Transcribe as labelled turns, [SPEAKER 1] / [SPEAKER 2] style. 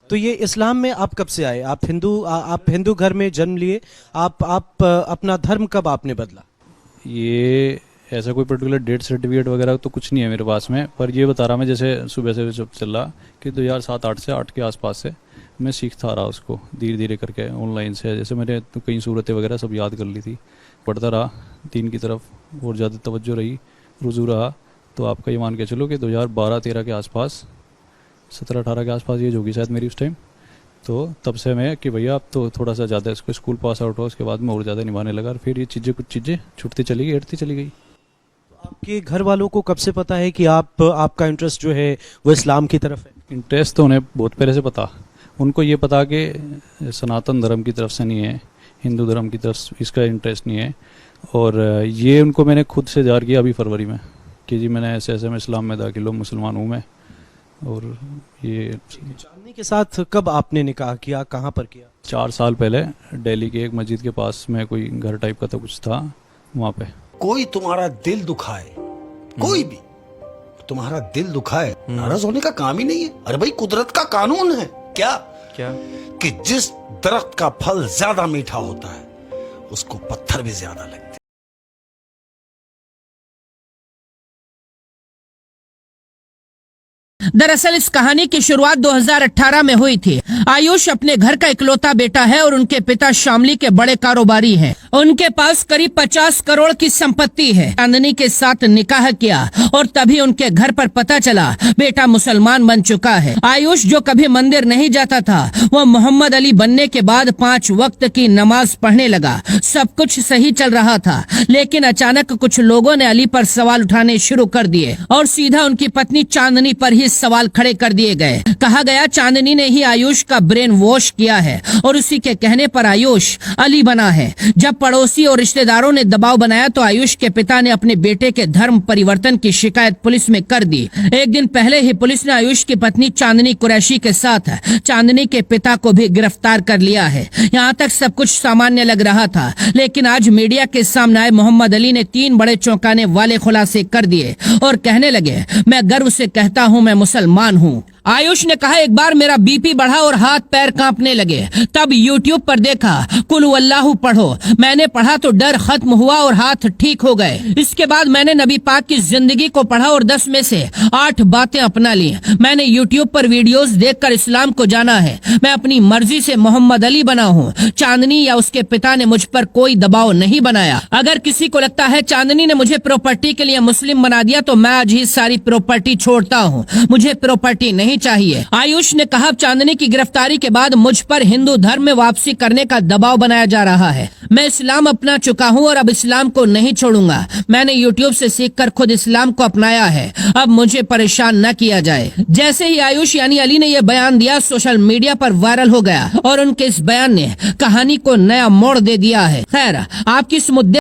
[SPEAKER 1] तो ये इस्लाम में आप कब से आए? आप हिंदू घर में जन्म लिए, आप अपना धर्म कब आपने बदला?
[SPEAKER 2] ये ऐसा कोई पर्टिकुलर डेट सर्टिफिकेट वगैरह तो कुछ नहीं है मेरे पास में, पर ये बता रहा मैं जैसे सुबह से जब चल रहा कि 2007-8 से 8 के आसपास से मैं सीखता रहा उसको धीरे धीरे करके ऑनलाइन से। जैसे मैंने तो कई सूरतें वगैरह सब याद कर ली थी, पढ़ता रहा, दीन की तरफ और ज़्यादा तवज्जो रही, रुजू रहा। तो आपका ये मान के चलो कि 2012-13 के आसपास, 17-18 के आसपास ये होगी शायद मेरी उस टाइम। तो तब से मैं कि भैया अब तो थोड़ा सा ज़्यादा इसको स्कूल पास आउट हुआ, उसके बाद मैं और ज़्यादा निभाने लगा, और फिर ये चीज़ें कुछ चीज़ें छूटती चली गई, हटती चली गई।
[SPEAKER 1] आपके घर वालों को कब से पता है कि आपका इंटरेस्ट जो है वो इस्लाम की तरफ है?
[SPEAKER 2] इंटरेस्ट तो उन्हें बहुत पहले से पता। उनको ये पता कि सनातन धर्म की तरफ से नहीं है, हिंदू धर्म की तरफ इसका इंटरेस्ट नहीं है। और ये उनको मैंने खुद से ज़ाहिर किया अभी फरवरी में कि जी मैंने ऐसे ऐसे मैं इस्लाम में दाखिल हूँ, मुसलमान हूँ मैं। और ये
[SPEAKER 1] चांदनी के साथ कब आपने निकाह किया, कहाँ पर किया?
[SPEAKER 2] 4 साल पहले दिल्ली के एक मस्जिद के पास में, कोई घर टाइप का तो कुछ था वहाँ पे।
[SPEAKER 3] कोई तुम्हारा दिल दुखाए, कोई भी तुम्हारा दिल दुखाए, नाराज होने का काम ही नहीं है। अरे भाई कुदरत का कानून है क्या कि जिस दरख्त का फल ज्यादा मीठा होता है उसको पत्थर भी ज्यादा लगते हैं।
[SPEAKER 4] दरअसल इस कहानी की शुरुआत 2018 में हुई थी। आयुष अपने घर का इकलौता बेटा है और उनके पिता शामली के बड़े कारोबारी हैं। उनके पास करीब 50 करोड़ की संपत्ति है। चांदनी के साथ निकाह किया और तभी उनके घर पर पता चला बेटा मुसलमान बन चुका है। आयुष जो कभी मंदिर नहीं जाता था, वो मोहम्मद अली बनने के बाद 5 वक्त की नमाज पढ़ने लगा। सब कुछ सही चल रहा था, लेकिन अचानक कुछ लोगों ने अली पर सवाल उठाने शुरू कर दिए और सीधा उनकी पत्नी चांदनी पर ही सवाल खड़े कर दिए गए। कहा गया चांदनी ने ही आयुष का ब्रेन वॉश किया है और उसी के कहने पर आयुष अली बना है। जब पड़ोसी और रिश्तेदारों ने दबाव बनाया तो आयुष के पिता ने अपने बेटे के धर्म परिवर्तन की शिकायत पुलिस में कर दी। एक दिन पहले ही पुलिस ने आयुष की पत्नी चांदनी कुरैशी के साथ चांदनी के पिता को भी गिरफ्तार कर लिया है। यहाँ तक सब कुछ सामान्य लग रहा था, लेकिन आज मीडिया के सामने आए मोहम्मद अली ने 3 बड़े चौंकाने वाले खुलासे कर दिए और कहने लगे, मैं गर्व से कहता हूँ मैं मुसलमान हूँ। आयुष ने कहा, एक बार मेरा बीपी बढ़ा और हाथ पैर कांपने लगे। तब YouTube पर देखा कुल अल्लाहु पढ़ो। मैंने पढ़ा तो डर खत्म हुआ और हाथ ठीक हो गए। इसके बाद मैंने नबी पाक की जिंदगी को पढ़ा और 10 में से 8 बातें अपना ली। मैंने YouTube पर वीडियोस देखकर इस्लाम को जाना है। मैं अपनी मर्जी से मोहम्मद अली बना हूँ। चांदनी या उसके पिता ने मुझ पर कोई दबाव नहीं बनाया। अगर किसी को लगता है चांदनी ने मुझे प्रॉपर्टी के लिए मुस्लिम बना दिया तो मैं आज ही सारी प्रॉपर्टी छोड़ता हूँ। मुझे प्रॉपर्टी नहीं चाहिए। आयुष ने कहा, चांदनी की गिरफ्तारी के बाद मुझ पर हिंदू धर्म में वापसी करने का दबाव बनाया जा रहा है। मैं इस्लाम अपना चुका हूँ और अब इस्लाम को नहीं छोड़ूंगा। मैंने YouTube से सीखकर खुद इस्लाम को अपनाया है। अब मुझे परेशान न किया जाए। जैसे ही आयुष यानी अली ने यह बयान दिया, सोशल मीडिया पर वायरल हो गया और उनके इस बयान ने कहानी को नया मोड़ दे दिया है। खैर, आपकी इस मुद्दे